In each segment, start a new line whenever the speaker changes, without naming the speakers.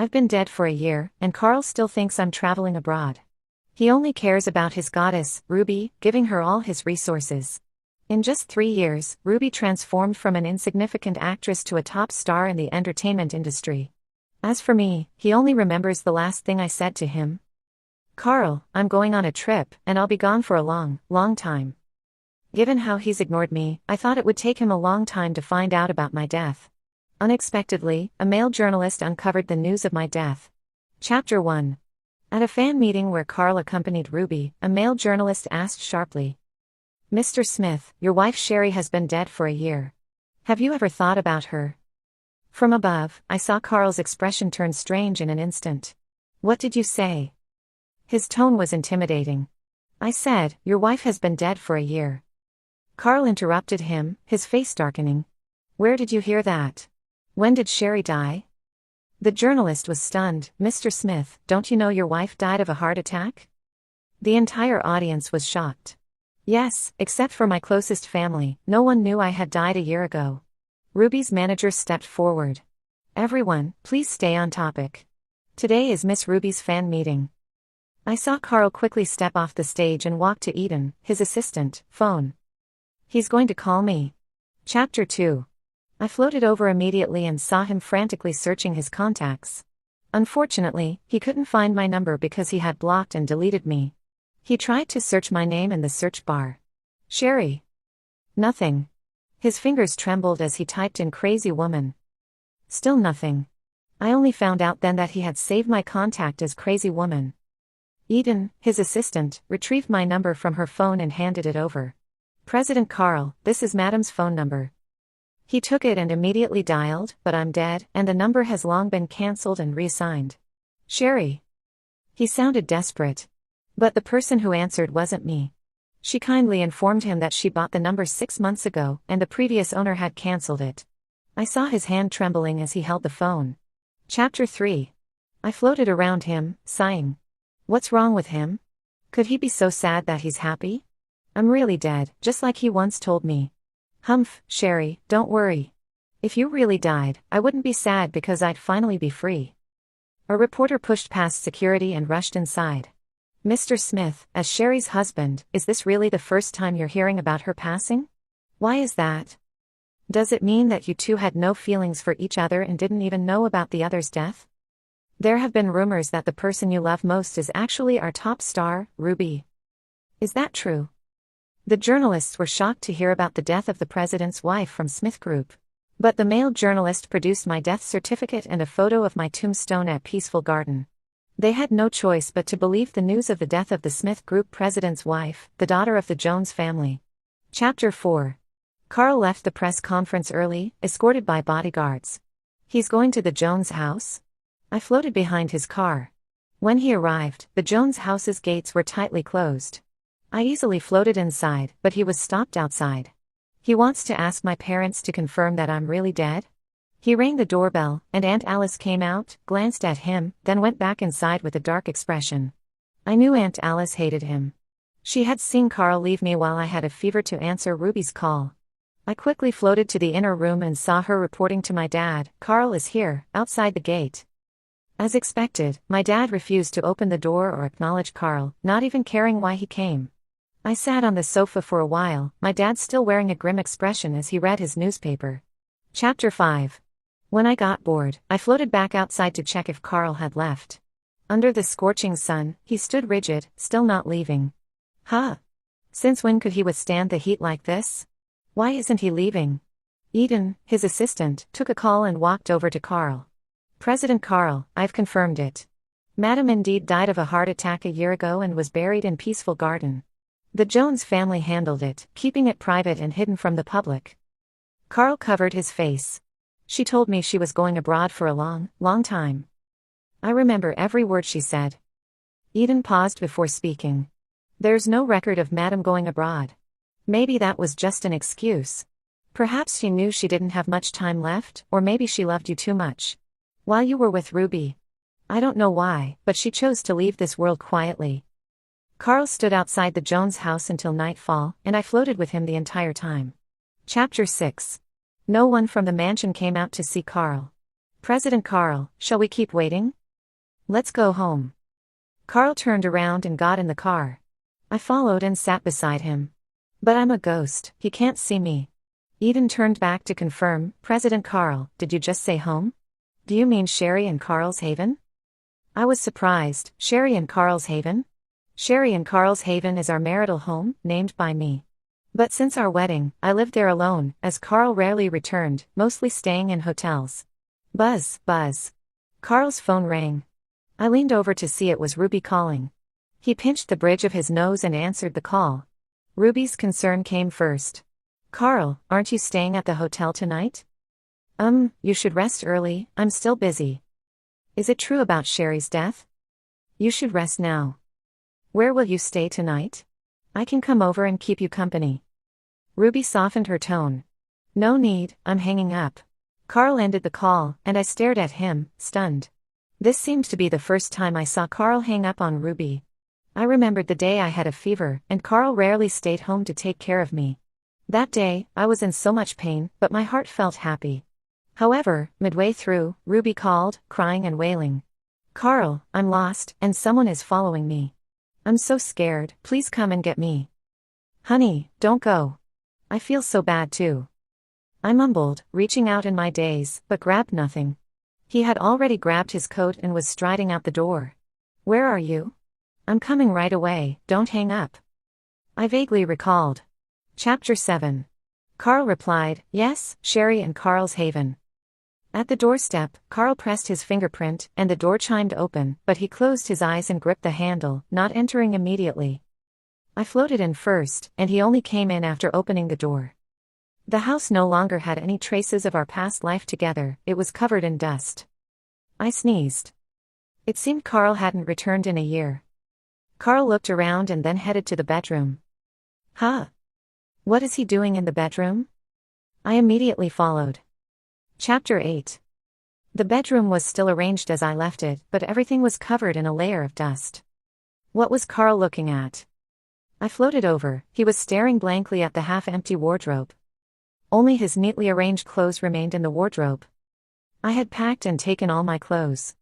I've been dead for a year, and Carl still thinks I'm traveling abroad. He only cares about his goddess, Ruby, giving her all his resources. In just 3 years, Ruby transformed from an insignificant actress to a top star in the entertainment industry. As for me, he only remembers the last thing I said to him. Carl, I'm going on a trip, and I'll be gone for a long, long time. Given how he's ignored me, I thought it would take him a long time to find out about my death. Unexpectedly, a male journalist uncovered the news of my death. Chapter 1. At a fan meeting where Carl accompanied Ruby, a male journalist asked sharply, "Mr. Smith, your wife Sherry has been dead for a year. Have you ever thought about her?" From above, I saw Carl's expression turn strange in an instant. "What did you say?" His tone was intimidating. I said, "Your wife has been dead for a year." Carl interrupted him, his face darkening. "Where did you hear that? When did Sherry die?" The journalist was stunned. "Mr. Smith, don't you know your wife died of a heart attack?" The entire audience was shocked. Yes, except for my closest family, no one knew I had died a year ago. Ruby's manager stepped forward. "Everyone, please stay on topic. Today is Miss Ruby's fan meeting." I saw Carl quickly step off the stage and walk to Eden, his assistant. Phone. "He's going to call me." Chapter 2. I floated over immediately and saw him frantically searching his contacts. Unfortunately, he couldn't find my number because he had blocked and deleted me. He tried to search my name in the search bar. "Sherry." Nothing. His fingers trembled as he typed in "crazy woman." Still nothing. I only found out then that he had saved my contact as "crazy woman." Eden, his assistant, retrieved my number from her phone and handed it over. "President Carl, this is Madam's phone number." He took it and immediately dialed, "But I'm dead, and the number has long been cancelled and reassigned." "Sherry." He sounded desperate. But the person who answered wasn't me. She kindly informed him that she bought the number 6 months ago, and the previous owner had cancelled it. I saw his hand trembling as he held the phone. Chapter 3. I floated around him, sighing. What's wrong with him? Could he be so sad that he's happy? I'm really dead, just like he once told me. Humph, Sherry, don't worry. If you really died, I wouldn't be sad because I'd finally be free. A reporter pushed past security and rushed inside. "Mr. Smith, as Sherry's husband, is this really the first time you're hearing about her passing? Why is that? Does it mean that you two had no feelings for each other and didn't even know about the other's death? There have been rumors that the person you love most is actually our top star, Ruby. Is that true?" The journalists were shocked to hear about the death of the president's wife from Smith Group. But the male journalist produced my death certificate and a photo of my tombstone at Peaceful Garden. They had no choice but to believe the news of the death of the Smith Group president's wife, the daughter of the Jones family. Chapter 4. Carl left the press conference early, escorted by bodyguards. He's going to the Jones house? I floated behind his car. When he arrived, the Jones house's gates were tightly closed. I easily floated inside, but he was stopped outside. He wants to ask my parents to confirm that I'm really dead? He rang the doorbell, and Aunt Alice came out, glanced at him, then went back inside with a dark expression. I knew Aunt Alice hated him. She had seen Carl leave me while I had a fever to answer Ruby's call. I quickly floated to the inner room and saw her reporting to my dad, "Carl is here, outside the gate." As expected, my dad refused to open the door or acknowledge Carl, not even caring why he came. I sat on the sofa for a while, my dad still wearing a grim expression as he read his newspaper. Chapter 5. When I got bored, I floated back outside to check if Carl had left. Under the scorching sun, he stood rigid, still not leaving. Huh? Since when could he withstand the heat like this? Why isn't he leaving? Eden, his assistant, took a call and walked over to Carl. "President Carl, I've confirmed it. Madam indeed died of a heart attack a year ago and was buried in Peaceful Garden. The Jones family handled it, keeping it private and hidden from the public." Carl covered his face. "She told me she was going abroad for a long, long time. I remember every word she said." Eden paused before speaking. "There's no record of Madam going abroad. Maybe that was just an excuse. Perhaps she knew she didn't have much time left, or maybe she loved you too much. While you were with Ruby. I don't know why, but she chose to leave this world quietly." Carl stood outside the Jones house until nightfall, and I floated with him the entire time. Chapter 6. No one from the mansion came out to see Carl. President Carl, shall we keep waiting? Let's go home. Carl turned around and got in the car. I followed and sat beside him. But I'm a ghost, he can't see me. Eden turned back to confirm, President Carl, did you just say home? Do you mean Sherry and Carl's Haven? I was surprised, Sherry and Carl's Haven? Sherry and Carl's Haven is our marital home, named by me. But since our wedding, I lived there alone, as Carl rarely returned, mostly staying in hotels. Buzz, buzz. Carl's phone rang. I leaned over to see it was Ruby calling. He pinched the bridge of his nose and answered the call. Ruby's concern came first. Carl, aren't you staying at the hotel tonight? You should rest early, I'm still busy. Is it true about Sherry's death? You should rest now. Where will you stay tonight? I can come over and keep you company. Ruby softened her tone. No need, I'm hanging up. Carl ended the call, and I stared at him, stunned. This seemed to be the first time I saw Carl hang up on Ruby. I remembered the day I had a fever, and Carl rarely stayed home to take care of me. That day, I was in so much pain, but my heart felt happy. However, midway through, Ruby called, crying and wailing. Carl, I'm lost, and someone is following me. I'm so scared, please come and get me. Honey, don't go. I feel so bad too. I mumbled, reaching out in my daze, but grabbed nothing. He had already grabbed his coat and was striding out the door. Where are you? I'm coming right away, don't hang up. I vaguely recalled. Chapter 7. Carl replied, yes, Sherry and Carl's Haven. At the doorstep, Carl pressed his fingerprint, and the door chimed open, but he closed his eyes and gripped the handle, not entering immediately. I floated in first, and he only came in after opening the door. The house no longer had any traces of our past life together, it was covered in dust. I sneezed. It seemed Carl hadn't returned in a year. Carl looked around and then headed to the bedroom. Huh? What is he doing in the bedroom? I immediately followed. Chapter 8. The bedroom was still arranged as I left it, but everything was covered in a layer of dust. What was Carl looking at? I floated over, he was staring blankly at the half-empty wardrobe. Only his neatly arranged clothes remained in the wardrobe. I had packed and taken all my clothes.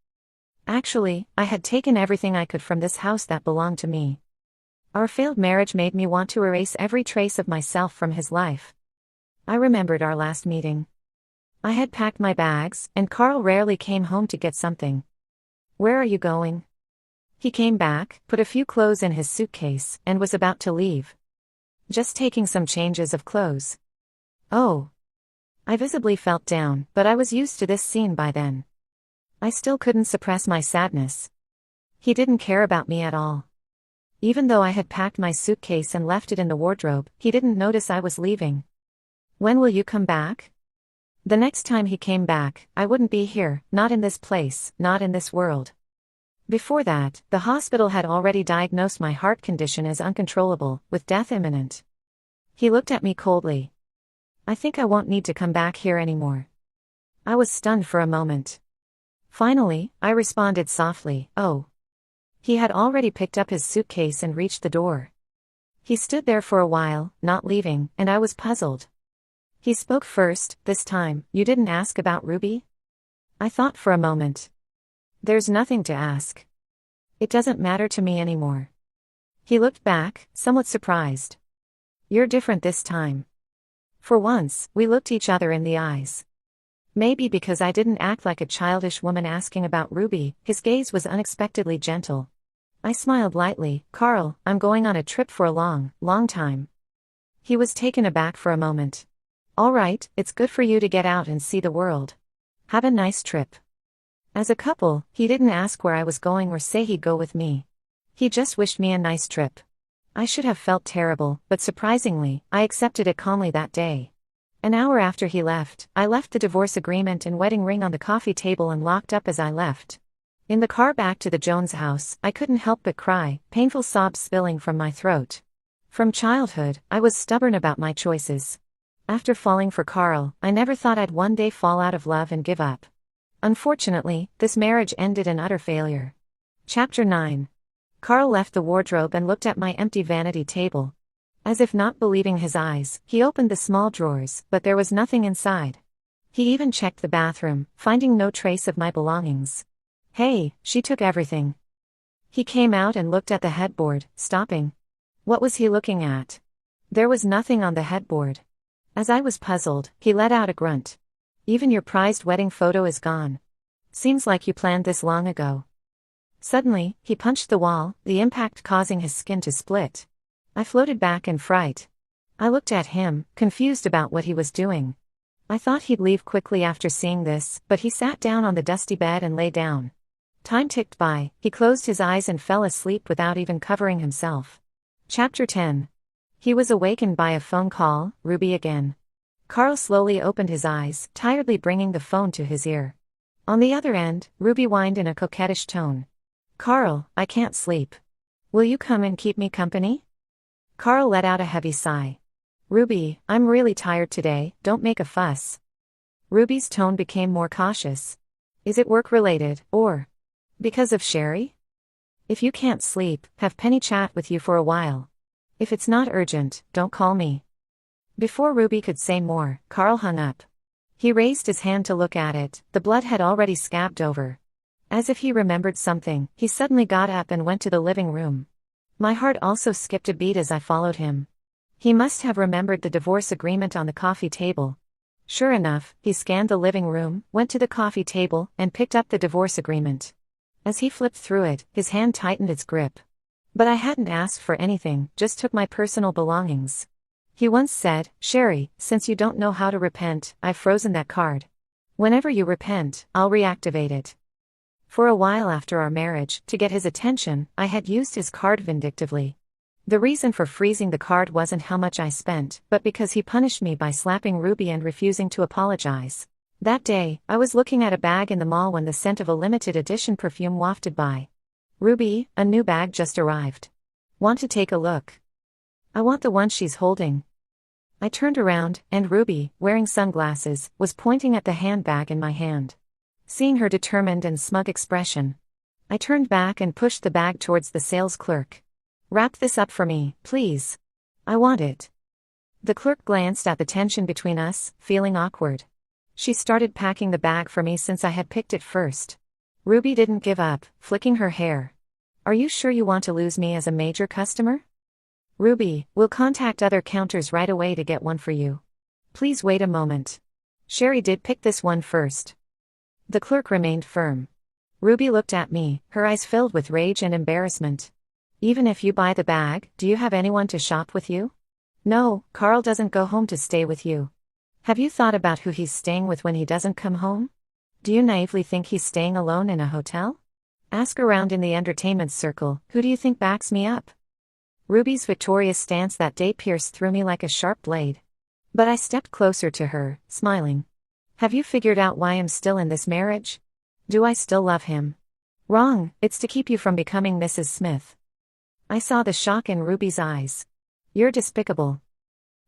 Actually, I had taken everything I could from this house that belonged to me. Our failed marriage made me want to erase every trace of myself from his life. I remembered our last meeting. I had packed my bags, and Carl rarely came home to get something. Where are you going? He came back, put a few clothes in his suitcase, and was about to leave. Just taking some changes of clothes. Oh. I visibly felt down, but I was used to this scene by then. I still couldn't suppress my sadness. He didn't care about me at all. Even though I had packed my suitcase and left it in the wardrobe, he didn't notice I was leaving. When will you come back? The next time he came back, I wouldn't be here, not in this place, not in this world. Before that, the hospital had already diagnosed my heart condition as uncontrollable, with death imminent. He looked at me coldly. I think I won't need to come back here anymore. I was stunned for a moment. Finally, I responded softly, oh. He had already picked up his suitcase and reached the door. He stood there for a while, not leaving, and I was puzzled. He spoke first, this time, you didn't ask about Ruby? I thought for a moment. There's nothing to ask. It doesn't matter to me anymore. He looked back, somewhat surprised. You're different this time. For once, we looked each other in the eyes. Maybe because I didn't act like a childish woman asking about Ruby, his gaze was unexpectedly gentle. I smiled lightly, Carl, I'm going on a trip for a long, long time. He was taken aback for a moment. All right, it's good for you to get out and see the world. Have a nice trip. As a couple, he didn't ask where I was going or say he'd go with me. He just wished me a nice trip. I should have felt terrible, but surprisingly, I accepted it calmly that day. An hour after he left, I left the divorce agreement and wedding ring on the coffee table and locked up as I left. In the car back to the Jones house, I couldn't help but cry, painful sobs spilling from my throat. From childhood, I was stubborn about my choices. After falling for Carl, I never thought I'd one day fall out of love and give up. Unfortunately, this marriage ended in utter failure. Chapter 9. Carl left the wardrobe and looked at my empty vanity table. As if not believing his eyes, he opened the small drawers, but there was nothing inside. He even checked the bathroom, finding no trace of my belongings. Hey, she took everything. He came out and looked at the headboard, stopping. What was he looking at? There was nothing on the headboard. As I was puzzled, he let out a grunt. Even your prized wedding photo is gone. Seems like you planned this long ago. Suddenly, he punched the wall, the impact causing his skin to split. I floated back in fright. I looked at him, confused about what he was doing. I thought he'd leave quickly after seeing this, but he sat down on the dusty bed and lay down. Time ticked by, he closed his eyes and fell asleep without even covering himself. Chapter 10. He was awakened by a phone call, Ruby again. Carl slowly opened his eyes, tiredly bringing the phone to his ear. On the other end, Ruby whined in a coquettish tone. Carl, I can't sleep. Will you come and keep me company? Carl let out a heavy sigh. Ruby, I'm really tired today, don't make a fuss. Ruby's tone became more cautious. Is it work-related, or because of Sherry? If you can't sleep, have Penny chat with you for a while. If it's not urgent, don't call me. Before Ruby could say more, Carl hung up. He raised his hand to look at it, the blood had already scabbed over. As if he remembered something, he suddenly got up and went to the living room. My heart also skipped a beat as I followed him. He must have remembered the divorce agreement on the coffee table. Sure enough, he scanned the living room, went to the coffee table, and picked up the divorce agreement. As he flipped through it, his hand tightened its grip. But I hadn't asked for anything, just took my personal belongings. He once said, Sherry, since you don't know how to repent, I've frozen that card. Whenever you repent, I'll reactivate it. For a while after our marriage, to get his attention, I had used his card vindictively. The reason for freezing the card wasn't how much I spent, but because he punished me by slapping Ruby and refusing to apologize. That day, I was looking at a bag in the mall when the scent of a limited edition perfume wafted by. Ruby, a new bag just arrived. Want to take a look? I want the one she's holding. I turned around, and Ruby, wearing sunglasses, was pointing at the handbag in my hand. Seeing her determined and smug expression, I turned back and pushed the bag towards the sales clerk. Wrap this up for me, please. I want it. The clerk glanced at the tension between us, feeling awkward. She started packing the bag for me since I had picked it first. Ruby didn't give up, flicking her hair. Are you sure you want to lose me as a major customer? Ruby, we'll contact other counters right away to get one for you. Please wait a moment. Sherry did pick this one first. The clerk remained firm. Ruby looked at me, her eyes filled with rage and embarrassment. Even if you buy the bag, do you have anyone to shop with you? No, Carl doesn't go home to stay with you. Have you thought about who he's staying with when he doesn't come home? Do you naively think he's staying alone in a hotel? Ask around in the entertainment circle, who do you think backs me up? Ruby's victorious stance that day pierced through me like a sharp blade. But I stepped closer to her, smiling. Have you figured out why I'm still in this marriage? Do I still love him? Wrong, it's to keep you from becoming Mrs. Smith. I saw the shock in Ruby's eyes. You're despicable.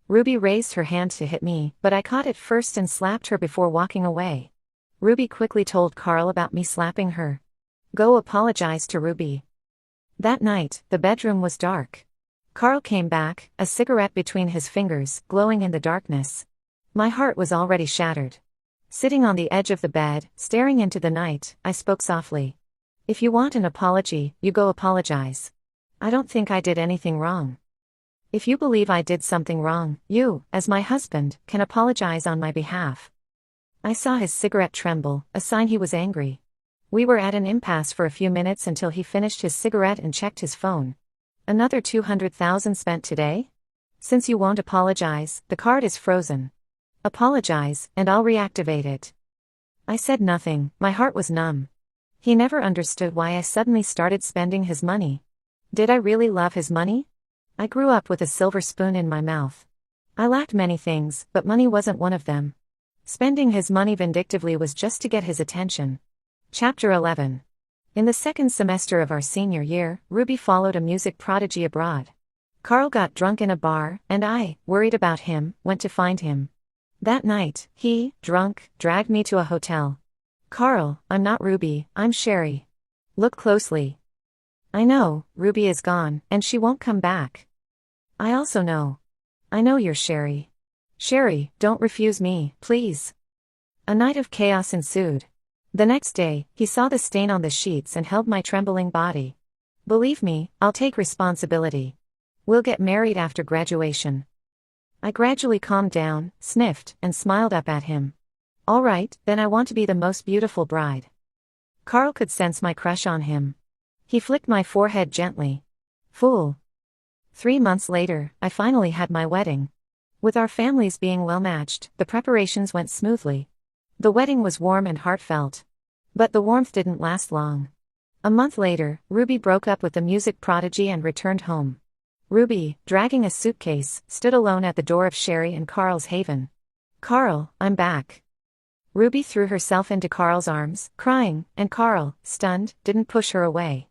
Ruby raised her hand to hit me, but I caught it first and slapped her before walking away. Ruby quickly told Carl about me slapping her. Go apologize to Ruby. That night, the bedroom was dark. Carl came back, a cigarette between his fingers, glowing in the darkness. My heart was already shattered. Sitting on the edge of the bed, staring into the night, I spoke softly. If you want an apology, you go apologize. I don't think I did anything wrong. If you believe I did something wrong, you, as my husband, can apologize on my behalf. I saw his cigarette tremble, a sign he was angry. We were at an impasse for a few minutes until he finished his cigarette and checked his phone. Another 200,000 spent today? Since you won't apologize, the card is frozen. Apologize, and I'll reactivate it. I said nothing, my heart was numb. He never understood why I suddenly started spending his money. Did I really love his money? I grew up with a silver spoon in my mouth. I lacked many things, but money wasn't one of them. Spending his money vindictively was just to get his attention. Chapter 11. In the second semester of our senior year, Ruby followed a music prodigy abroad. Carl got drunk in a bar, and I, worried about him, went to find him. That night, he, drunk, dragged me to a hotel. Carl, I'm not Ruby, I'm Sherry. Look closely. I know, Ruby is gone, and she won't come back. I also know. I know you're Sherry. Sherry, don't refuse me, please. A night of chaos ensued. The next day, he saw the stain on the sheets and held my trembling body. Believe me, I'll take responsibility. We'll get married after graduation. I gradually calmed down, sniffed, and smiled up at him. All right, then I want to be the most beautiful bride. Carl could sense my crush on him. He flicked my forehead gently. Fool. 3 months later, I finally had my wedding. With our families being well matched, the preparations went smoothly. The wedding was warm and heartfelt. But the warmth didn't last long. A month later, Ruby broke up with the music prodigy and returned home. Ruby, dragging a suitcase, stood alone at the door of Sherry and Carl's haven. Carl, I'm back. Ruby threw herself into Carl's arms, crying, and Carl, stunned, didn't push her away.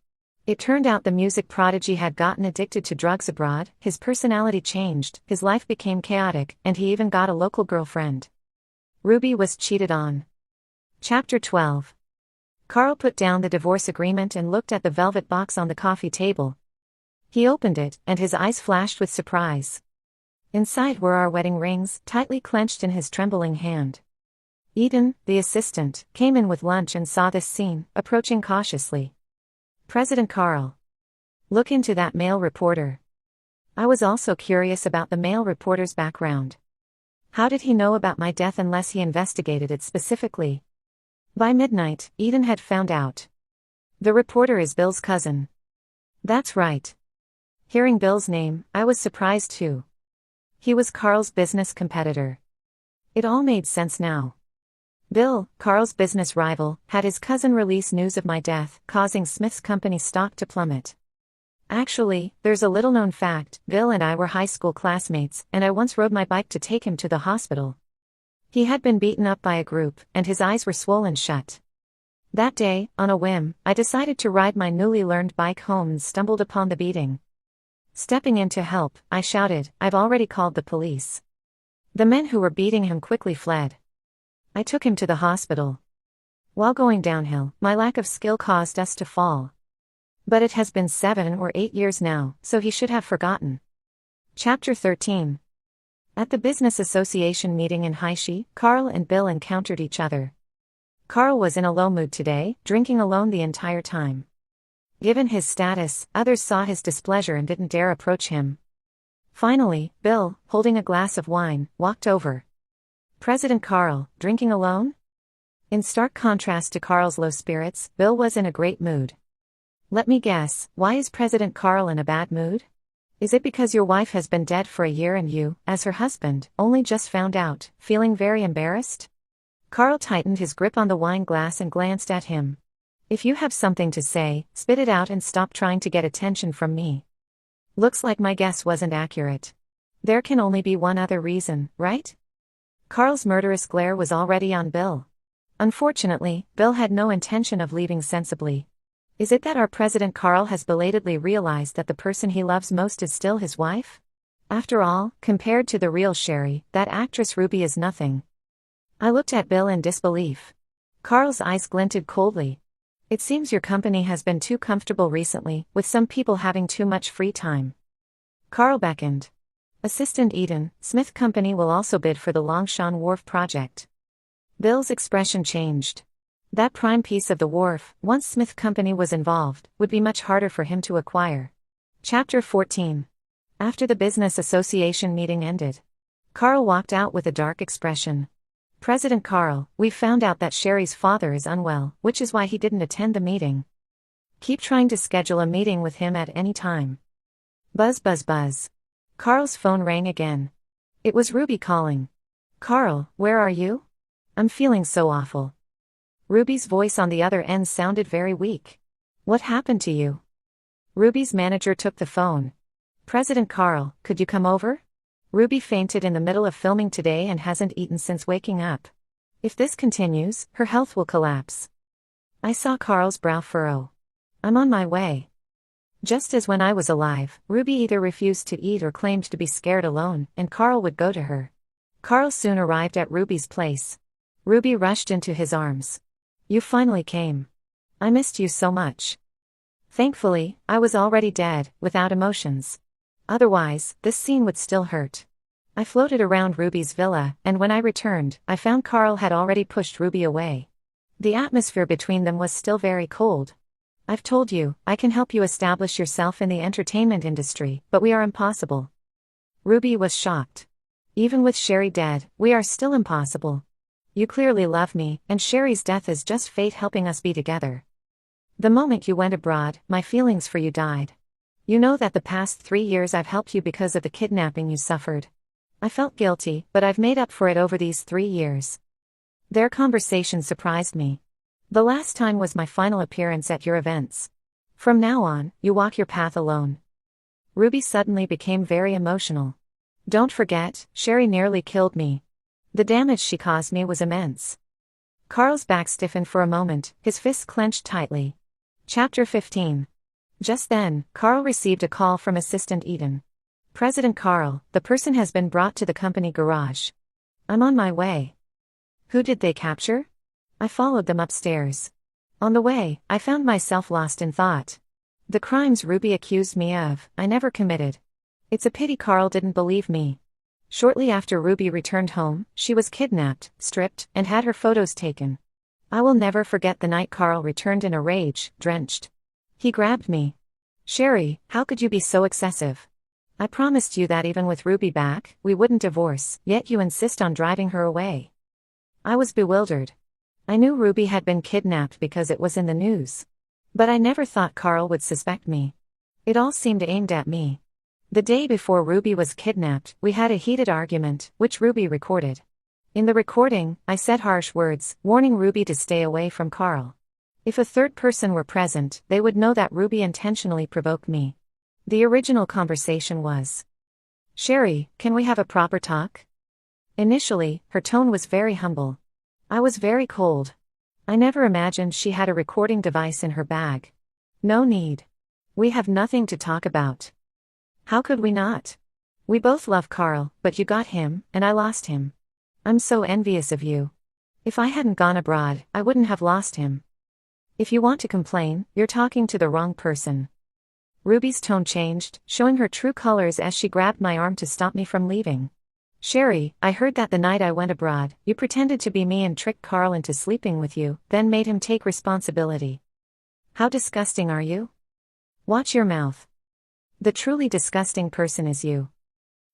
It turned out the music prodigy had gotten addicted to drugs abroad, his personality changed, his life became chaotic, and he even got a local girlfriend. Ruby was cheated on. Chapter 12. Carl put down the divorce agreement and looked at the velvet box on the coffee table. He opened it, and his eyes flashed with surprise. Inside were our wedding rings, tightly clenched in his trembling hand. Eden, the assistant, came in with lunch and saw this scene, approaching cautiously. President Carl. Look into that male reporter. I was also curious about the male reporter's background. How did he know about my death unless he investigated it specifically? By midnight, Eden had found out. The reporter is Bill's cousin. That's right. Hearing Bill's name, I was surprised too. He was Carl's business competitor. It all made sense now. Bill, Carl's business rival, had his cousin release news of my death, causing Smith's company stock to plummet. Actually, there's a little-known fact, Bill and I were high school classmates, and I once rode my bike to take him to the hospital. He had been beaten up by a group, and his eyes were swollen shut. That day, on a whim, I decided to ride my newly learned bike home and stumbled upon the beating. Stepping in to help, I shouted, I've already called the police. The men who were beating him quickly fled. I took him to the hospital. While going downhill, my lack of skill caused us to fall. But it has been 7 or 8 years now, so he should have forgotten. Chapter 13. At the business association meeting in Haishi, Carl and Bill encountered each other. Carl was in a low mood today, drinking alone the entire time. Given his status, others saw his displeasure and didn't dare approach him. Finally, Bill, holding a glass of wine, walked over. President Carl, drinking alone? In stark contrast to Carl's low spirits, Bill was in a great mood. Let me guess, why is President Carl in a bad mood? Is it because your wife has been dead for a year and you, as her husband, only just found out, feeling very embarrassed? Carl tightened his grip on the wine glass and glanced at him. If you have something to say, spit it out and stop trying to get attention from me. Looks like my guess wasn't accurate. There can only be one other reason, right? Carl's murderous glare was already on Bill. Unfortunately, Bill had no intention of leaving sensibly. Is it that our President Carl has belatedly realized that the person he loves most is still his wife? After all, compared to the real Sherry, that actress Ruby is nothing. I looked at Bill in disbelief. Carl's eyes glinted coldly. It seems your company has been too comfortable recently, with some people having too much free time. Carl beckoned. Assistant Eden, Smith Company will also bid for the Longshan Wharf project. Bill's expression changed. That prime piece of the wharf, once Smith Company was involved, would be much harder for him to acquire. Chapter 14. After the business association meeting ended, Carl walked out with a dark expression. President Carl, we've found out that Sherry's father is unwell, which is why he didn't attend the meeting. Keep trying to schedule a meeting with him at any time. Buzz buzz buzz. Carl's phone rang again. It was Ruby calling. Carl, where are you? I'm feeling so awful. Ruby's voice on the other end sounded very weak. What happened to you? Ruby's manager took the phone. President Carl, could you come over? Ruby fainted in the middle of filming today and hasn't eaten since waking up. If this continues, her health will collapse. I saw Carl's brow furrow. I'm on my way. Just as when I was alive, Ruby either refused to eat or claimed to be scared alone, and Carl would go to her. Carl soon arrived at Ruby's place. Ruby rushed into his arms. You finally came. I missed you so much. Thankfully, I was already dead, without emotions. Otherwise, this scene would still hurt. I floated around Ruby's villa, and when I returned, I found Carl had already pushed Ruby away. The atmosphere between them was still very cold. I've told you, I can help you establish yourself in the entertainment industry, but we are impossible. Ruby was shocked. Even with Sherry dead, we are still impossible. You clearly love me, and Sherry's death is just fate helping us be together. The moment you went abroad, my feelings for you died. You know that the past 3 years I've helped you because of the kidnapping you suffered. I felt guilty, but I've made up for it over these 3 years. Their conversation surprised me. The last time was my final appearance at your events. From now on, you walk your path alone. Ruby suddenly became very emotional. Don't forget, Sherry nearly killed me. The damage she caused me was immense. Carl's back stiffened for a moment, his fists clenched tightly. Chapter 15. Just then, Carl received a call from Assistant Eden. President Carl, the person has been brought to the company garage. I'm on my way. Who did they capture? I followed them upstairs. On the way, I found myself lost in thought. The crimes Ruby accused me of, I never committed. It's a pity Carl didn't believe me. Shortly after Ruby returned home, she was kidnapped, stripped, and had her photos taken. I will never forget the night Carl returned in a rage, drenched. He grabbed me. Sherry, how could you be so excessive? I promised you that even with Ruby back, we wouldn't divorce, yet you insist on driving her away. I was bewildered. I knew Ruby had been kidnapped because it was in the news. But I never thought Carl would suspect me. It all seemed aimed at me. The day before Ruby was kidnapped, we had a heated argument, which Ruby recorded. In the recording, I said harsh words, warning Ruby to stay away from Carl. If a third person were present, they would know that Ruby intentionally provoked me. The original conversation was, Sherry, can we have a proper talk? Initially, her tone was very humble. I was very cold. I never imagined she had a recording device in her bag. No need. We have nothing to talk about. How could we not? We both love Carl, but you got him, and I lost him. I'm so envious of you. If I hadn't gone abroad, I wouldn't have lost him. If you want to complain, you're talking to the wrong person. Ruby's tone changed, showing her true colors as she grabbed my arm to stop me from leaving. Sherry, I heard that the night I went abroad, you pretended to be me and tricked Carl into sleeping with you, then made him take responsibility. How disgusting are you? Watch your mouth. The truly disgusting person is you.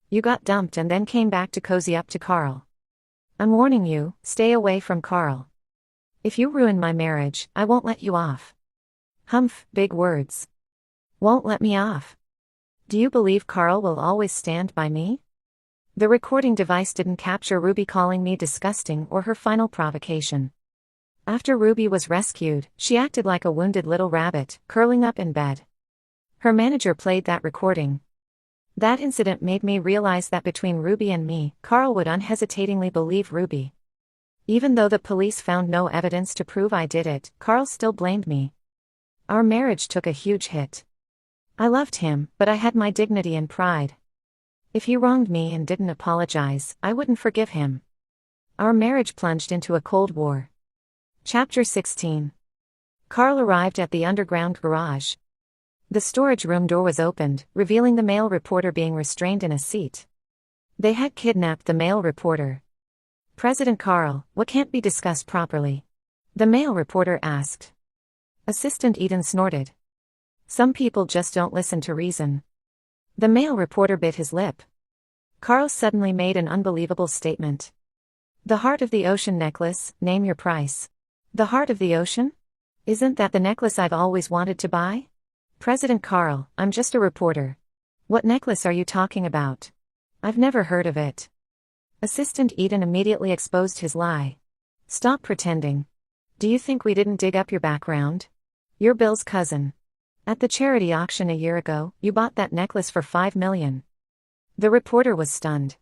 You got dumped and then came back to cozy up to Carl. I'm warning you, stay away from Carl. If you ruin my marriage, I won't let you off. Humph, big words. Won't let me off. Do you believe Carl will always stand by me? The recording device didn't capture Ruby calling me disgusting or her final provocation. After Ruby was rescued, she acted like a wounded little rabbit, curling up in bed. Her manager played that recording. That incident made me realize that between Ruby and me, Carl would unhesitatingly believe Ruby. Even though the police found no evidence to prove I did it, Carl still blamed me. Our marriage took a huge hit. I loved him, but I had my dignity and pride. If he wronged me and didn't apologize, I wouldn't forgive him. Our marriage plunged into a cold war. Chapter 16. Carl arrived at the underground garage. The storage room door was opened, revealing the male reporter being restrained in a seat. They had kidnapped the male reporter. President Carl, what can't be discussed properly? The male reporter asked. Assistant Eden snorted. Some people just don't listen to reason. The male reporter bit his lip. Carl suddenly made an unbelievable statement. The Heart of the Ocean necklace, name your price. The Heart of the Ocean? Isn't that the necklace I've always wanted to buy? President Carl, I'm just a reporter. What necklace are you talking about? I've never heard of it. Assistant Eden immediately exposed his lie. Stop pretending. Do you think we didn't dig up your background? You're Bill's cousin. At the charity auction a year ago, you bought that necklace for $5 million. The reporter was stunned.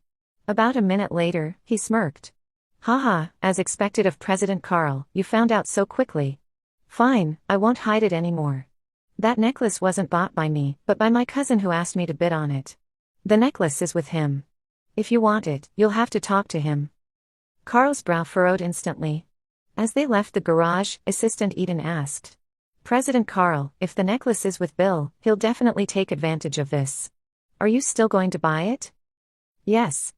About a minute later, he smirked. Haha, as expected of President Carl, you found out so quickly. Fine, I won't hide it anymore. That necklace wasn't bought by me, but by my cousin who asked me to bid on it. The necklace is with him. If you want it, you'll have to talk to him. Carl's brow furrowed instantly. As they left the garage, Assistant Eden asked. President Carl, if the necklace is with Bill, he'll definitely take advantage of this. Are you still going to buy it? Yes.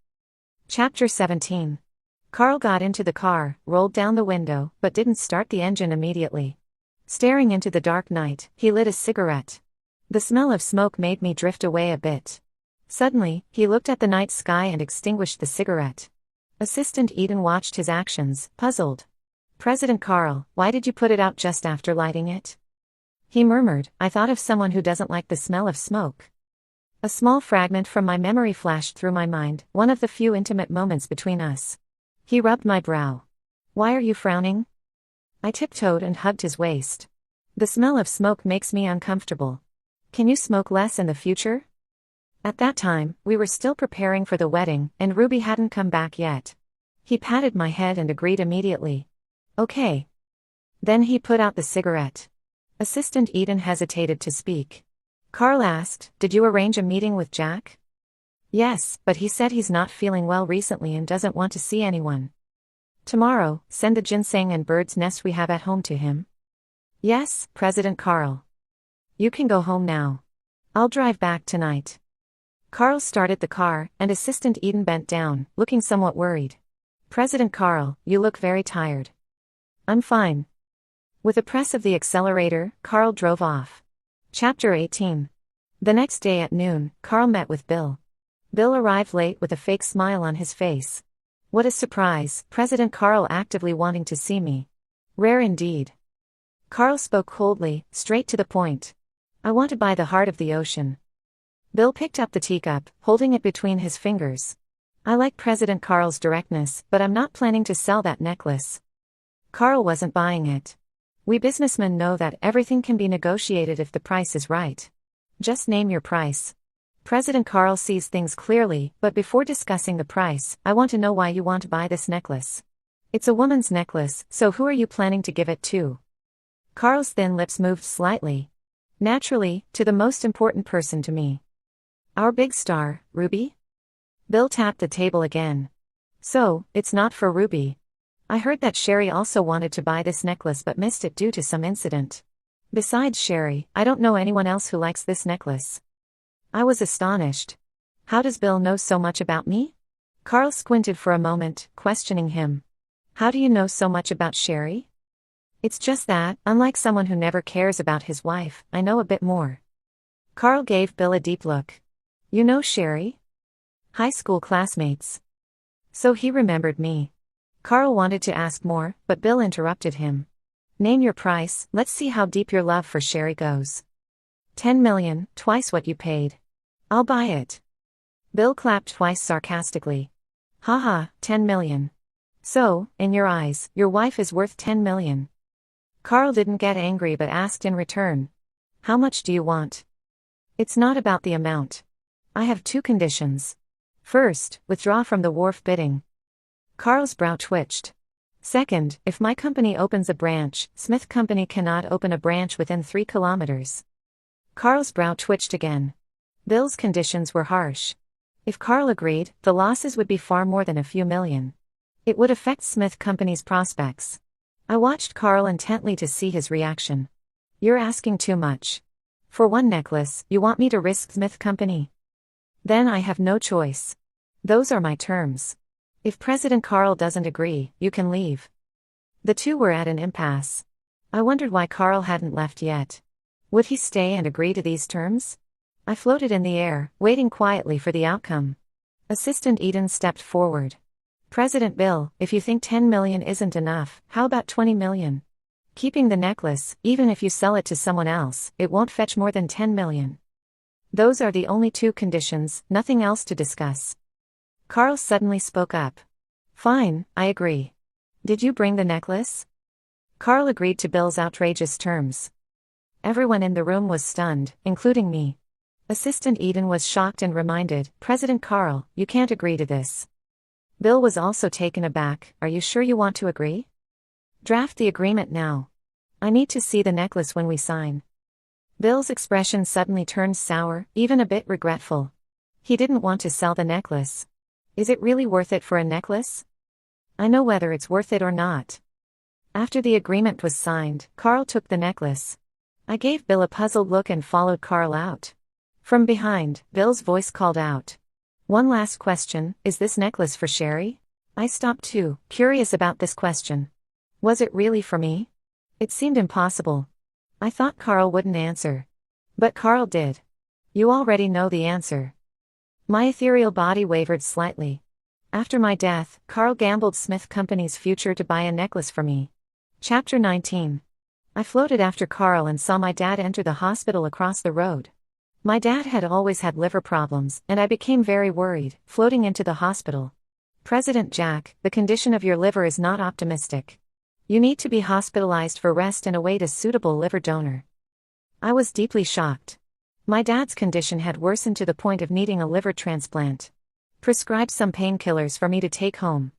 Chapter 17. Carl got into the car, rolled down the window, but didn't start the engine immediately. Staring into the dark night, he lit a cigarette. The smell of smoke made me drift away a bit. Suddenly, he looked at the night sky and extinguished the cigarette. Assistant Eden watched his actions, puzzled. "President Carl, why did you put it out just after lighting it?" He murmured, "I thought of someone who doesn't like the smell of smoke." A small fragment from my memory flashed through my mind, one of the few intimate moments between us. He rubbed my brow. "Why are you frowning?" I tiptoed and hugged his waist. "The smell of smoke makes me uncomfortable. Can you smoke less in the future?" At that time, we were still preparing for the wedding, and Ruby hadn't come back yet. He patted my head and agreed immediately. "Okay." Then he put out the cigarette. Assistant Eden hesitated to speak. Carl asked, "Did you arrange a meeting with Jack?" "Yes, but he said he's not feeling well recently and doesn't want to see anyone." "Tomorrow, send the ginseng and bird's nest we have at home to him." "Yes, President Carl." "You can go home now. I'll drive back tonight." Carl started the car, and Assistant Eden bent down, looking somewhat worried. "President Carl, you look very tired." "I'm fine." With a press of the accelerator, Carl drove off. Chapter 18. The next day at noon, Carl met with Bill. Bill arrived late with a fake smile on his face. What a surprise, President Carl actively wanting to see me. Rare indeed. Carl spoke coldly, straight to the point. "I want to buy the heart of the ocean." Bill picked up the teacup, holding it between his fingers. "I like President Carl's directness, but I'm not planning to sell that necklace." Carl wasn't buying it. We businessmen know that everything can be negotiated if the price is right. Just name your price. President Carl sees things clearly, but before discussing the price, I want to know why you want to buy this necklace. It's a woman's necklace, so who are you planning to give it to? Carl's thin lips moved slightly. Naturally, to the most important person to me. Our big star, Ruby? Bill tapped the table again. So, it's not for Ruby. I heard that Sherry also wanted to buy this necklace but missed it due to some incident. Besides Sherry, I don't know anyone else who likes this necklace. I was astonished. How does Bill know so much about me? Carl squinted for a moment, questioning him. How do you know so much about Sherry? It's just that, unlike someone who never cares about his wife, I know a bit more. Carl gave Bill a deep look. You know Sherry? High school classmates. So he remembered me. Carl wanted to ask more, but Bill interrupted him. Name your price, let's see how deep your love for Sherry goes. 10 million, twice what you paid. I'll buy it. Bill clapped twice sarcastically. Haha, 10 million. So, in your eyes, your wife is worth 10 million. Carl didn't get angry but asked in return. How much do you want? It's not about the amount. I have two conditions. First, withdraw from the wharf bidding. Carl's brow twitched. Second, if my company opens a branch, Smith Company cannot open a branch within 3 kilometers. Carl's brow twitched again. Bill's conditions were harsh. If Carl agreed, the losses would be far more than a few million. It would affect Smith Company's prospects. I watched Carl intently to see his reaction. You're asking too much. For one necklace, you want me to risk Smith Company? Then I have no choice. Those are my terms. If President Carl doesn't agree, you can leave. The two were at an impasse. I wondered why Carl hadn't left yet. Would he stay and agree to these terms? I floated in the air, waiting quietly for the outcome. Assistant Eden stepped forward. President Bill, if you think 10 million isn't enough, how about 20 million? Keeping the necklace, even if you sell it to someone else, it won't fetch more than 10 million. Those are the only two conditions, nothing else to discuss. Carl suddenly spoke up. Fine, I agree. Did you bring the necklace? Carl agreed to Bill's outrageous terms. Everyone in the room was stunned, including me. Assistant Eden was shocked and reminded, President Carl, you can't agree to this. Bill was also taken aback. Are you sure you want to agree? Draft the agreement now. I need to see the necklace when we sign. Bill's expression suddenly turned sour, even a bit regretful. He didn't want to sell the necklace. Is it really worth it for a necklace? I know whether it's worth it or not. After the agreement was signed, Carl took the necklace. I gave Bill a puzzled look and followed Carl out. From behind, Bill's voice called out. One last question, is this necklace for Sherry? I stopped too, curious about this question. Was it really for me? It seemed impossible. I thought Carl wouldn't answer. But Carl did. You already know the answer. My ethereal body wavered slightly. After my death, Carl gambled Smith Company's future to buy a necklace for me. Chapter 19. I floated after Carl and saw my dad enter the hospital across the road. My dad had always had liver problems, and I became very worried, floating into the hospital. President Jack, the condition of your liver is not optimistic. You need to be hospitalized for rest and await a suitable liver donor. I was deeply shocked. My dad's condition had worsened to the point of needing a liver transplant. Prescribed some painkillers for me to take home.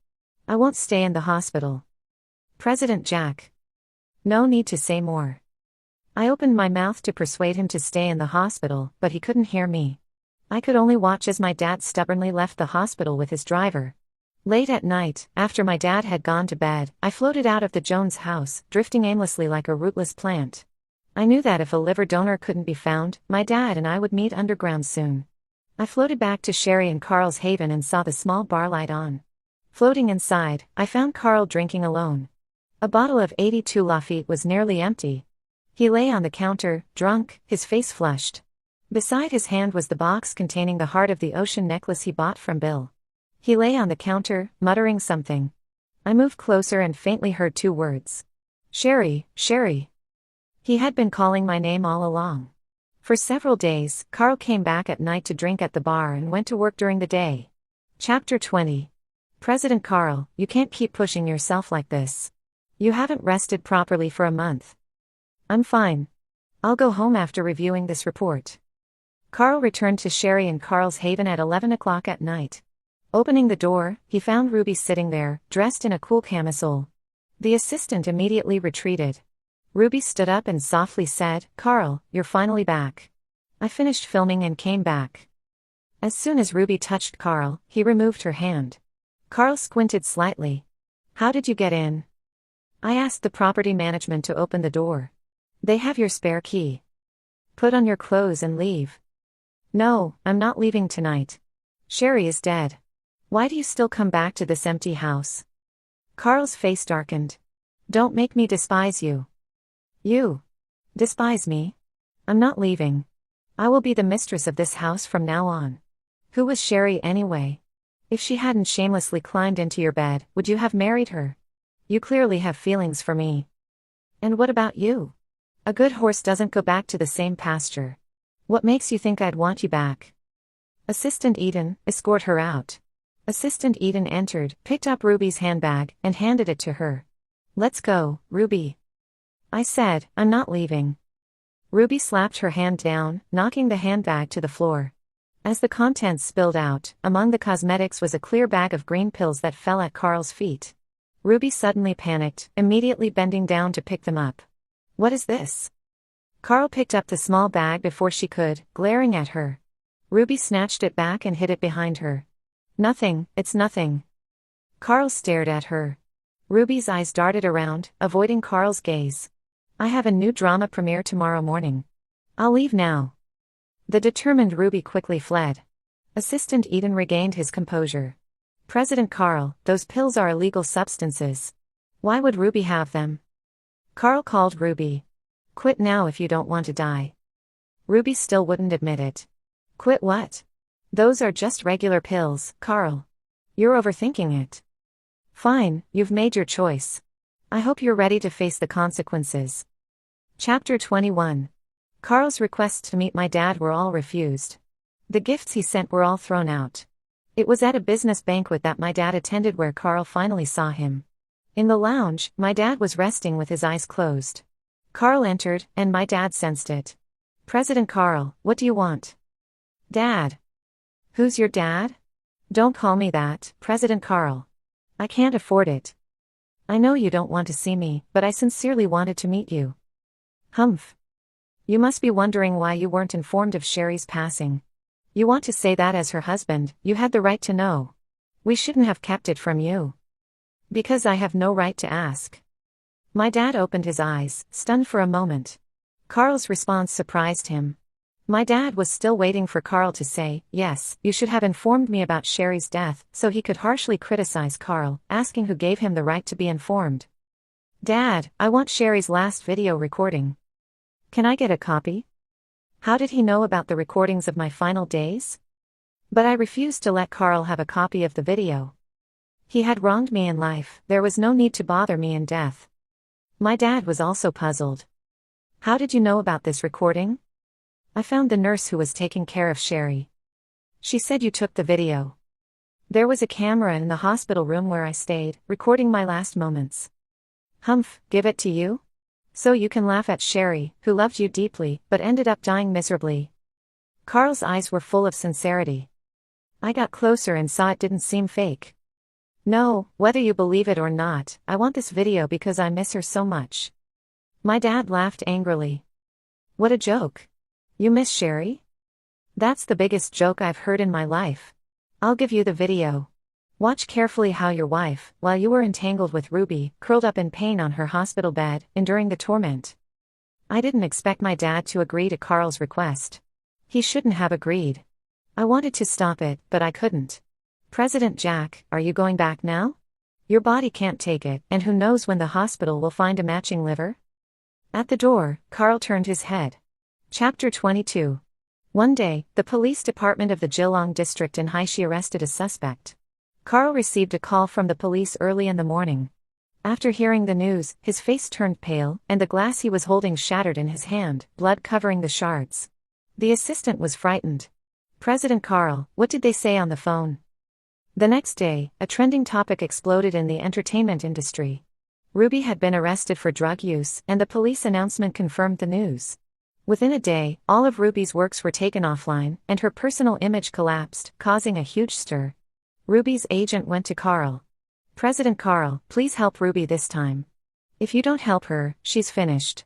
I won't stay in the hospital. President Jack. No need to say more. I opened my mouth to persuade him to stay in the hospital, but he couldn't hear me. I could only watch as my dad stubbornly left the hospital with his driver. Late at night, after my dad had gone to bed, I floated out of the Jones house, drifting aimlessly like a rootless plant. I knew that if a liver donor couldn't be found, my dad and I would meet underground soon. I floated back to Sherry and Carl's haven and saw the small bar light on. Floating inside, I found Carl drinking alone. A bottle of 82 Lafite was nearly empty. He lay on the counter, drunk, his face flushed. Beside his hand was the box containing the heart of the ocean necklace he bought from Bill. He lay on the counter, muttering something. I moved closer and faintly heard 2 words. Sherry, Sherry. He had been calling my name all along. For several days, Carl came back at night to drink at the bar and went to work during the day. Chapter 20. President Carl, you can't keep pushing yourself like this. You haven't rested properly for a month. I'm fine. I'll go home after reviewing this report. Carl returned to Sherry and Carl's haven at 11 o'clock at night. Opening the door, he found Ruby sitting there, dressed in a cool camisole. The assistant immediately retreated. Ruby stood up and softly said, Carl, you're finally back. I finished filming and came back. As soon as Ruby touched Carl, he removed her hand. Carl squinted slightly. How did you get in? I asked the property management to open the door. They have your spare key. Put on your clothes and leave. No, I'm not leaving tonight. Sherry is dead. Why do you still come back to this empty house? Carl's face darkened. Don't make me despise you. You despise me? I'm not leaving. I will be the mistress of this house from now on. Who was Sherry anyway? If she hadn't shamelessly climbed into your bed, would you have married her? You clearly have feelings for me. And what about you? A good horse doesn't go back to the same pasture. What makes you think I'd want you back? Assistant Eden, escort her out. Assistant Eden entered, picked up Ruby's handbag, and handed it to her. Let's go, Ruby. I said, I'm not leaving. Ruby slapped her hand down, knocking the handbag to the floor. As the contents spilled out, among the cosmetics was a clear bag of green pills that fell at Carl's feet. Ruby suddenly panicked, immediately bending down to pick them up. What is this? Carl picked up the small bag before she could, glaring at her. Ruby snatched it back and hid it behind her. Nothing, it's nothing. Carl stared at her. Ruby's eyes darted around, avoiding Carl's gaze. I have a new drama premiere tomorrow morning. I'll leave now. The determined Ruby quickly fled. Assistant Eden regained his composure. President Carl, those pills are illegal substances. Why would Ruby have them? Carl called Ruby. Quit now if you don't want to die. Ruby still wouldn't admit it. Quit what? Those are just regular pills, Carl. You're overthinking it. Fine, you've made your choice. I hope you're ready to face the consequences. Chapter 21. Carl's requests to meet my dad were all refused. The gifts he sent were all thrown out. It was at a business banquet that my dad attended where Carl finally saw him. In the lounge, my dad was resting with his eyes closed. Carl entered, and my dad sensed it. President Carl, what do you want? Dad. Who's your dad? Don't call me that, President Carl. I can't afford it. I know you don't want to see me, but I sincerely wanted to meet you. Humph. You must be wondering why you weren't informed of Sherry's passing. You want to say that as her husband, you had the right to know. We shouldn't have kept it from you. Because I have no right to ask. My dad opened his eyes, stunned for a moment. Carl's response surprised him. My dad was still waiting for Carl to say, "Yes, you should have informed me about Sherry's death," so he could harshly criticize Carl, asking who gave him the right to be informed. "Dad, I want Sherry's last video recording. Can I get a copy?" How did he know about the recordings of my final days? But I refused to let Carl have a copy of the video. He had wronged me in life, there was no need to bother me in death. My dad was also puzzled. "How did you know about this recording?" "I found the nurse who was taking care of Sherry. She said you took the video. There was a camera in the hospital room where I stayed, recording my last moments." "Humph, give it to you? So you can laugh at Sherry, who loved you deeply, but ended up dying miserably." Carl's eyes were full of sincerity. I got closer and saw it didn't seem fake. "No, whether you believe it or not, I want this video because I miss her so much." My dad laughed angrily. "What a joke. You miss Sherry? That's the biggest joke I've heard in my life. I'll give you the video. Watch carefully how your wife, while you were entangled with Ruby, curled up in pain on her hospital bed, enduring the torment." I didn't expect my dad to agree to Carl's request. He shouldn't have agreed. I wanted to stop it, but I couldn't. "President Jack, are you going back now? Your body can't take it, and who knows when the hospital will find a matching liver?" At the door, Carl turned his head. Chapter 22. One day, the police department of the Geelong district in Haishi arrested a suspect. Carl received a call from the police early in the morning. After hearing the news, his face turned pale, and the glass he was holding shattered in his hand, blood covering the shards. The assistant was frightened. "President Carl, what did they say on the phone?" The next day, a trending topic exploded in the entertainment industry. Ruby had been arrested for drug use, and the police announcement confirmed the news. Within a day, all of Ruby's works were taken offline, and her personal image collapsed, causing a huge stir. Ruby's agent went to Carl. "President Carl, please help Ruby this time. If you don't help her, she's finished."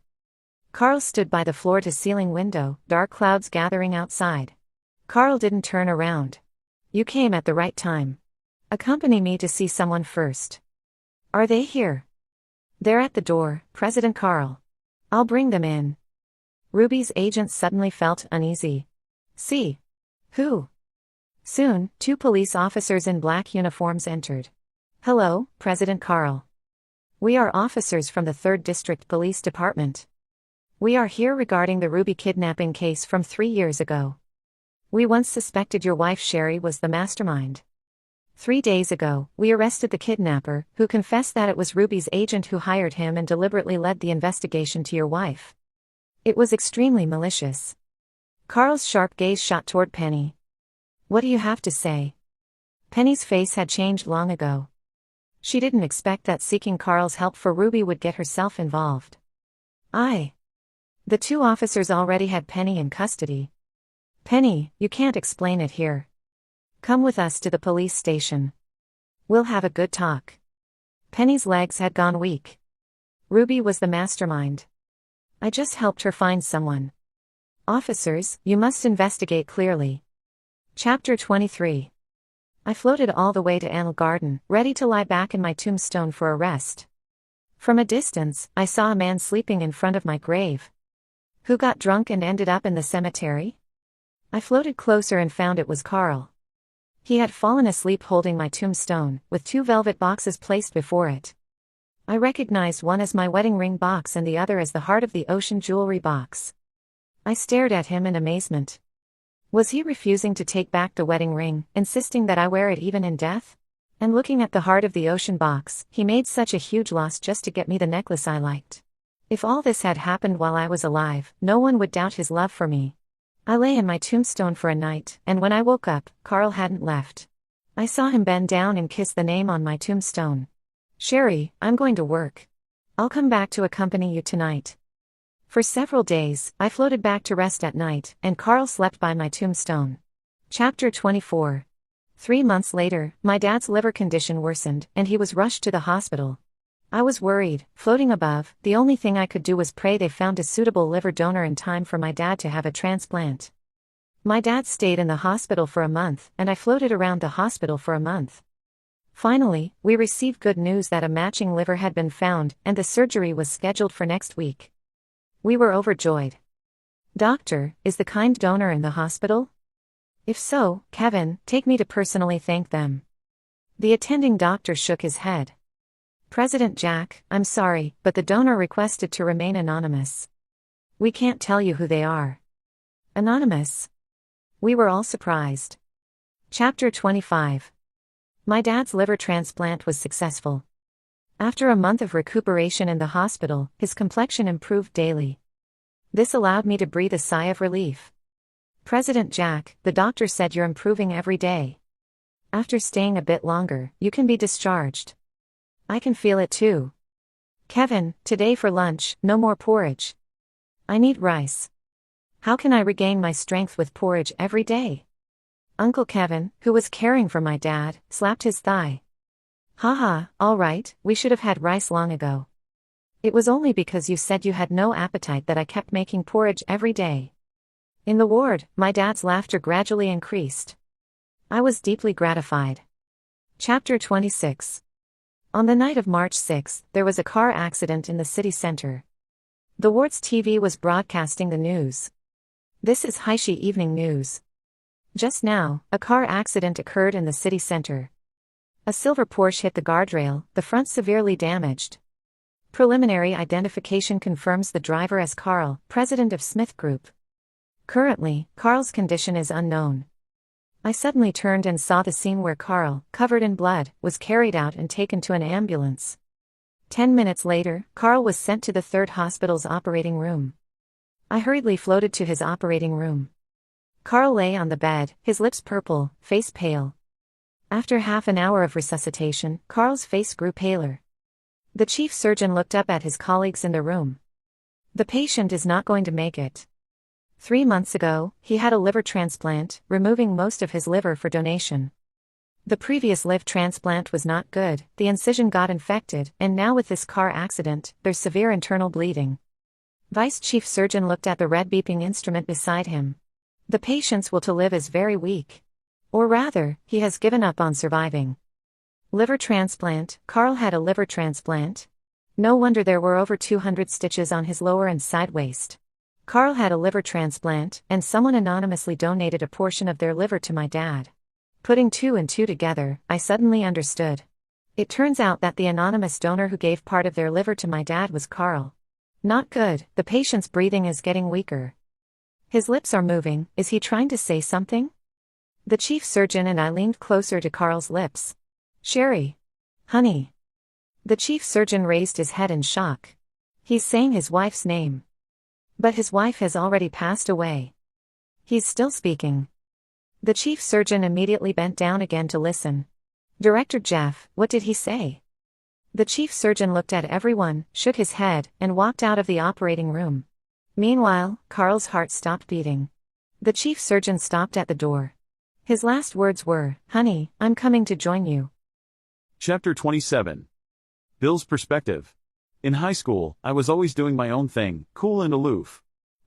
Carl stood by the floor-to-ceiling window, dark clouds gathering outside. Carl didn't turn around. "You came at the right time. Accompany me to see someone first." "Are they here?" "They're at the door, President Carl." "I'll bring them in." Ruby's agent suddenly felt uneasy. "See? Who?" Soon, two police officers in black uniforms entered. "Hello, President Carl. We are officers from the 3rd District Police Department. We are here regarding the Ruby kidnapping case from 3 years ago. We once suspected your wife Sherry was the mastermind. 3 days ago, we arrested the kidnapper, who confessed that it was Ruby's agent who hired him and deliberately led the investigation to your wife. It was extremely malicious." Carl's sharp gaze shot toward Penny. "What do you have to say?" Penny's face had changed long ago. She didn't expect that seeking Carl's help for Ruby would get herself involved. The two officers already had Penny in custody. "Penny, you can't explain it here. Come with us to the police station. We'll have a good talk." Penny's legs had gone weak. Ruby was the mastermind. I just helped her find someone. "Officers, you must investigate clearly." Chapter 23. I floated all the way to Anne Garden, ready to lie back in my tombstone for a rest. From a distance, I saw a man sleeping in front of my grave. Who got drunk and ended up in the cemetery? I floated closer and found it was Carl. He had fallen asleep holding my tombstone, with 2 velvet boxes placed before it. I recognized one as my wedding ring box and the other as the Heart of the Ocean jewelry box. I stared at him in amazement. Was he refusing to take back the wedding ring, insisting that I wear it even in death? And looking at the Heart of the Ocean box, he made such a huge loss just to get me the necklace I liked. If all this had happened while I was alive, no one would doubt his love for me. I lay in my tombstone for a night, and when I woke up, Carl hadn't left. I saw him bend down and kiss the name on my tombstone. "Sherry, I'm going to work. I'll come back to accompany you tonight." For several days, I floated back to rest at night, and Carl slept by my tombstone. Chapter 24. 3 months later, my dad's liver condition worsened, and he was rushed to the hospital. I was worried. Floating above, the only thing I could do was pray they found a suitable liver donor in time for my dad to have a transplant. My dad stayed in the hospital for a month, and I floated around the hospital for a month. Finally, we received good news that a matching liver had been found, and the surgery was scheduled for next week. We were overjoyed. Doctor, is the kind donor in the hospital? If so, Kevin, take me to personally thank them. The attending doctor shook his head. President Jack, I'm sorry, but the donor requested to remain anonymous. We can't tell you who they are. Anonymous? We were all surprised. Chapter 25. My dad's liver transplant was successful. After a month of recuperation in the hospital, his complexion improved daily. This allowed me to breathe a sigh of relief. President Jack, the doctor said you're improving every day. After staying a bit longer, you can be discharged. I can feel it too. Kevin, today for lunch, no more porridge. I need rice. How can I regain my strength with porridge every day? Uncle Kevin, who was caring for my dad, slapped his thigh. Haha, all right, we should have had rice long ago. It was only because you said you had no appetite that I kept making porridge every day. In the ward, my dad's laughter gradually increased. I was deeply gratified. Chapter 26. On the night of March 6, there was a car accident in the city center. The ward's TV was broadcasting the news. This is Haishi Evening News. Just now, a car accident occurred in the city center. A silver Porsche hit the guardrail, the front severely damaged. Preliminary identification confirms the driver as Carl, president of Smith Group. Currently, Carl's condition is unknown. I suddenly turned and saw the scene where Carl, covered in blood, was carried out and taken to an ambulance. 10 minutes later, Carl was sent to the 3rd Hospital's operating room. I hurriedly floated to his operating room. Carl lay on the bed, his lips purple, face pale. After half an hour of resuscitation, Carl's face grew paler. The chief surgeon looked up at his colleagues in the room. The patient is not going to make it. 3 months ago, he had a liver transplant, removing most of his liver for donation. The previous liver transplant was not good, the incision got infected, and now with this car accident, there's severe internal bleeding. Vice Chief Surgeon looked at the red beeping instrument beside him. The patient's will to live is very weak. Or rather, he has given up on surviving. Liver transplant, Carl had a liver transplant. No wonder there were over 200 stitches on his lower and side waist. Carl had a liver transplant, and someone anonymously donated a portion of their liver to my dad. Putting 2 and 2 together, I suddenly understood. It turns out that the anonymous donor who gave part of their liver to my dad was Carl. Not good, the patient's breathing is getting weaker. His lips are moving, is he trying to say something? The chief surgeon and I leaned closer to Carl's lips. Sherry. Honey. The chief surgeon raised his head in shock. He's saying his wife's name. But his wife has already passed away. He's still speaking. The chief surgeon immediately bent down again to listen. Director Jeff, what did he say? The chief surgeon looked at everyone, shook his head, and walked out of the operating room. Meanwhile, Carl's heart stopped beating. The chief surgeon stopped at the door. His last words were, "Honey, I'm coming to join you."
Chapter 27. Bill's perspective. In high school, I was always doing my own thing, cool and aloof.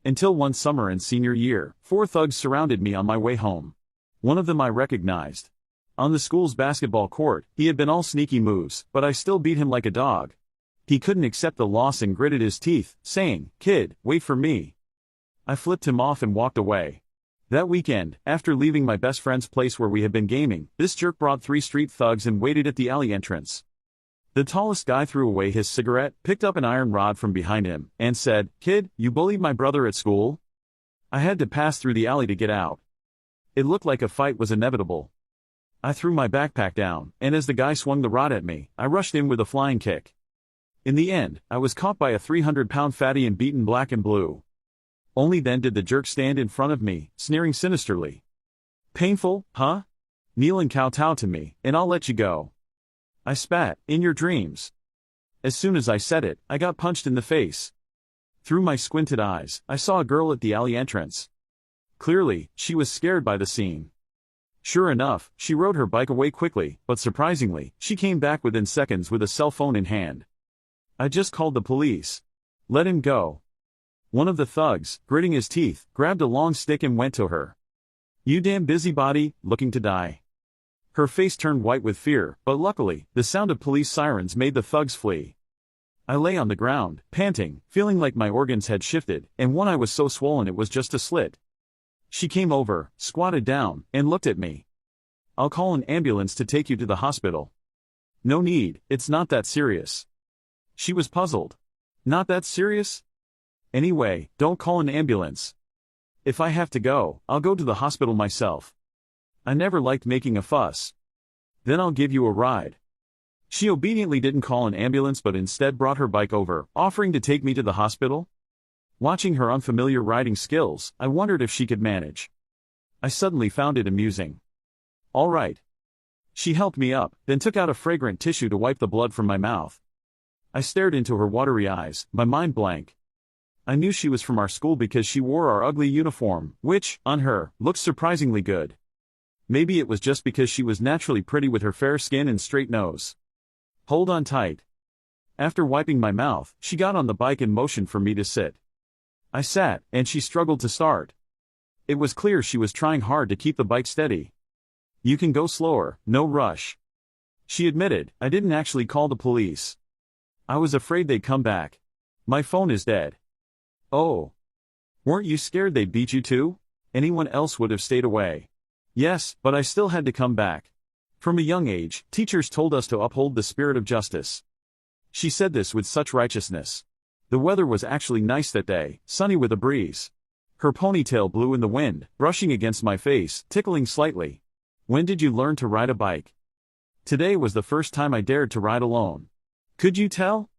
Until one summer in senior year, 4 thugs surrounded me on my way home. One of them I recognized. On the school's basketball court, he had been all sneaky moves, but I still beat him like a dog. He couldn't accept the loss and gritted his teeth, saying, "Kid, wait for me." I flipped him off and walked away. That weekend, after leaving my best friend's place where we had been gaming, this jerk brought 3 street thugs and waited at the alley entrance. The tallest guy threw away his cigarette, picked up an iron rod from behind him, and said, "Kid, you bullied my brother at school?" I had to pass through the alley to get out. It looked like a fight was inevitable. I threw my backpack down, and as the guy swung the rod at me, I rushed in with a flying kick. In the end, I was caught by a 300-pound fatty and beaten black and blue. Only then did the jerk stand in front of me, sneering sinisterly. "Painful, huh? Kneel and kowtow to me, and I'll let you go." I spat, "In your dreams." As soon as I said it, I got punched in the face. Through my squinted eyes, I saw a girl at the alley entrance. Clearly, she was scared by the scene. Sure enough, she rode her bike away quickly, but surprisingly, she came back within seconds with a cell phone in hand. I just called the police. "Let him go." One of the thugs, gritting his teeth, grabbed a long stick and went to her. "You damn busybody, looking to die." Her face turned white with fear, but luckily, the sound of police sirens made the thugs flee. I lay on the ground, panting, feeling like my organs had shifted, and one eye was so swollen it was just a slit. She came over, squatted down, and looked at me. "I'll call an ambulance to take you to the hospital." "No need, it's not that serious." She was puzzled. "Not that serious? Anyway, don't call an ambulance. If I have to go, I'll go to the hospital myself. I never liked making a fuss. Then I'll give you a ride." She obediently didn't call an ambulance but instead brought her bike over, offering to take me to the hospital. Watching her unfamiliar riding skills, I wondered if she could manage. I suddenly found it amusing. "All right." She helped me up, then took out a fragrant tissue to wipe the blood from my mouth. I stared into her watery eyes, my mind blank. I knew she was from our school because she wore our ugly uniform, which, on her, looked surprisingly good. Maybe it was just because she was naturally pretty with her fair skin and straight nose. "Hold on tight." After wiping my mouth, she got on the bike and motioned for me to sit. I sat, and she struggled to start. It was clear she was trying hard to keep the bike steady. "You can go slower, no rush." She admitted, "I didn't actually call the police. I was afraid they'd come back. My phone is dead." "Oh. Weren't you scared they'd beat you too? Anyone else would have stayed away." "Yes, but I still had to come back. From a young age, teachers told us to uphold the spirit of justice." She said this with such righteousness. The weather was actually nice that day, sunny with a breeze. Her ponytail blew in the wind, brushing against my face, tickling slightly. "When did you learn to ride a bike?" "Today was the first time I dared to ride alone." "Could you tell?"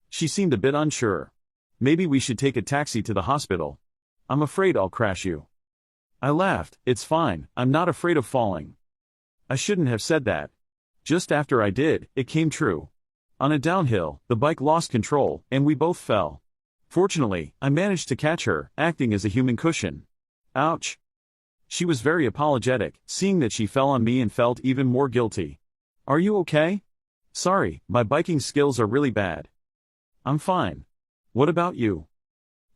She seemed a bit unsure. "Maybe we should take a taxi to the hospital. I'm afraid I'll crash you." I laughed. "It's fine, I'm not afraid of falling." I shouldn't have said that. Just after I did, it came true. On a downhill, the bike lost control, and we both fell. Fortunately, I managed to catch her, acting as a human cushion. "Ouch." She was very apologetic, seeing that she fell on me and felt even more guilty. "Are you okay?" "Sorry, my biking skills are really bad." "I'm fine. What about you?"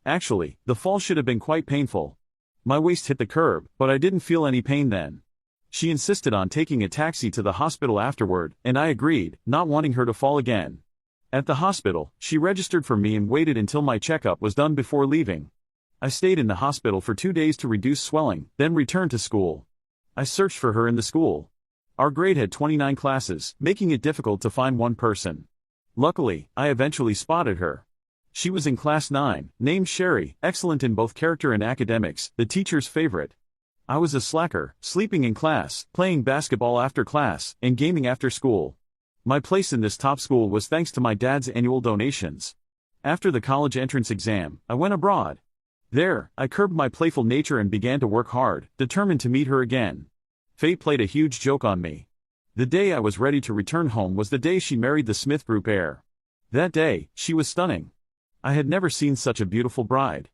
Actually, the fall should have been quite painful. My waist hit the curb, but I didn't feel any pain then. She insisted on taking a taxi to the hospital afterward, and I agreed, not wanting her to fall again. At the hospital, she registered for me and waited until my checkup was done before leaving. I stayed in the hospital for 2 days to reduce swelling, then returned to school. I searched for her in the school. Our grade had 29 classes, making it difficult to find one person. Luckily, I eventually spotted her. She was in class 9, named Sherry, excellent in both character and academics, the teacher's favorite. I was a slacker, sleeping in class, playing basketball after class, and gaming after school. My place in this top school was thanks to my dad's annual donations. After the college entrance exam, I went abroad. There, I curbed my playful nature and began to work hard, determined to meet her again. Fate played a huge joke on me. The day I was ready to return home was the day she married the Smith Group heir. That day, she was stunning. I had never seen such a beautiful bride.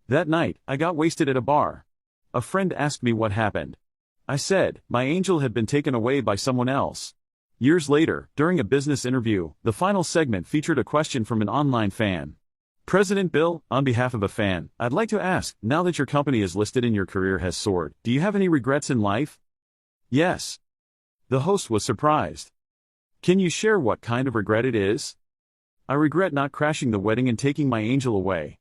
That night, I got wasted at a bar. A friend asked me what happened. I said, my angel had been taken away by someone else. Years later, during a business interview, the final segment featured a question from an online fan. "President Bill, on behalf of a fan, I'd like to ask, now that your company is listed and your career has soared, do you have any regrets in life?" "Yes." The host was surprised. "Can you share what kind of regret it is?" "I regret not crashing the wedding and taking my angel away."